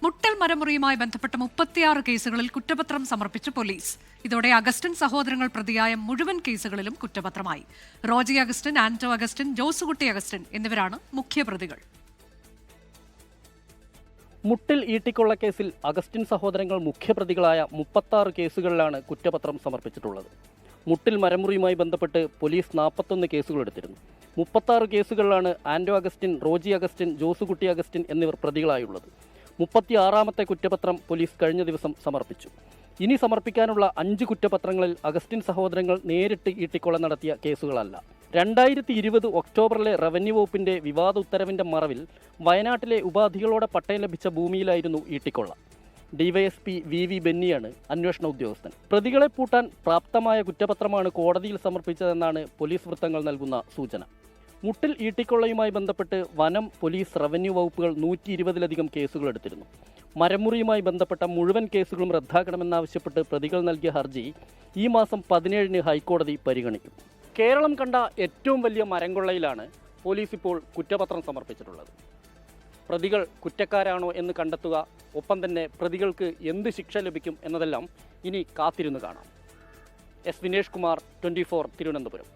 മുട്ടൽ മരമുറിയുമായി ബന്ധപ്പെട്ട 36 കേസുകളിൽ കുറ്റപത്രം സമർപ്പിച്ച് പോലീസ്. ഇതോടെ അഗസ്റ്റിൻ സഹോദരങ്ങൾ പ്രതിയായ മുഴുവൻ കേസുകളിലും കുറ്റപത്രമായി. Roji Augustine, Anto Augustine, Josukutty Augustine എന്നിവരാണ് മുഖ്യപ്രതികൾ. മുട്ടിൽ ഈട്ടിക്കൊള്ള കേസിൽ അഗസ്റ്റിൻ സഹോദരങ്ങൾ മുഖ്യപ്രതികളായ 36 കേസുകളിലാണ് കുറ്റപത്രം സമർപ്പിച്ചിട്ടുള്ളത്. മുട്ടിൽ മരമുറിയുമായി ബന്ധപ്പെട്ട് പോലീസ് 41 കേസുകൾ എടുത്തിരുന്നു. 36 കേസുകളിലാണ് Anto Augustine, Roji Augustine, Josukutty Augustine എന്നിവർ പ്രതികളായുള്ളത്. 36ാമത്തെ കുറ്റപത്രം പോലീസ് കഴിഞ്ഞ ദിവസം സമർപ്പിച്ചു. ഇനി സമർപ്പിക്കാനുള്ള 5 കുറ്റപത്രങ്ങളിൽ അഗസ്റ്റിൻ സഹോദരങ്ങൾ നേരിട്ട് ഈട്ടിക്കൊള്ള നടത്തിയ കേസുകളല്ല. 2020 ഒക്ടോബറിലെ റവന്യൂ വകുപ്പിന്റെ വിവാദ ഉത്തരവിന്റെ മറവിൽ വയനാട്ടിലെ ഉപാധികളോടെ പട്ടയം ലഭിച്ച ഭൂമിയിലായിരുന്നു ഈട്ടിക്കൊള്ള. ഡിവൈഎസ്പി വി ബെന്നിയാണ് അന്വേഷണ ഉദ്യോഗസ്ഥൻ. പ്രതികളെ പൂട്ടാൻ പ്രാപ്തമായ കുറ്റപത്രമാണ് കോടതിയിൽ സമർപ്പിച്ചതെന്നാണ് പോലീസ് വൃത്തങ്ങൾ നൽകുന്ന സൂചന. മുട്ടിൽ ഈട്ടിക്കൊള്ളയുമായി ബന്ധപ്പെട്ട് വനം, പോലീസ്, റവന്യൂ വകുപ്പുകൾ 120ലധികം കേസുകൾ എടുത്തിരുന്നു. മരമുറിയുമായി ബന്ധപ്പെട്ട മുഴുവൻ കേസുകളും റദ്ദാക്കണമെന്നാവശ്യപ്പെട്ട് പ്രതികൾ നൽകിയ ഹർജി ഈ മാസം 17-ന് ഹൈക്കോടതി പരിഗണിക്കും. കേരളം കണ്ട ഏറ്റവും വലിയ മരംകൊള്ളയിലാണ് പോലീസ് ഇപ്പോൾ കുറ്റപത്രം സമർപ്പിച്ചിട്ടുള്ളത്. പ്രതികൾ കുറ്റക്കാരാണോ എന്ന് കണ്ടെത്തുക, ഒപ്പം തന്നെ പ്രതികൾക്ക് എന്ത് ശിക്ഷ ലഭിക്കും എന്നതെല്ലാം ഇനി കാത്തിരുന്ന് കാണാം. എസ് വിനേഷ് കുമാർ, 24 തിരുവനന്തപുരം.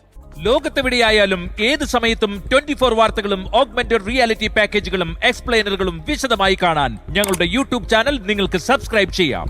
ലോകത്തെവിടെയായാലും ഏത് സമയത്തും 24 വാർത്തകളും ഓഗ്മെന്റഡ് റിയാലിറ്റി പാക്കേജുകളും എക്സ്പ്ലെയിനറുകളും വിശദമായി കാണാൻ ഞങ്ങളുടെ യൂട്യൂബ് ചാനൽ നിങ്ങൾക്ക് സബ്സ്ക്രൈബ് ചെയ്യാം.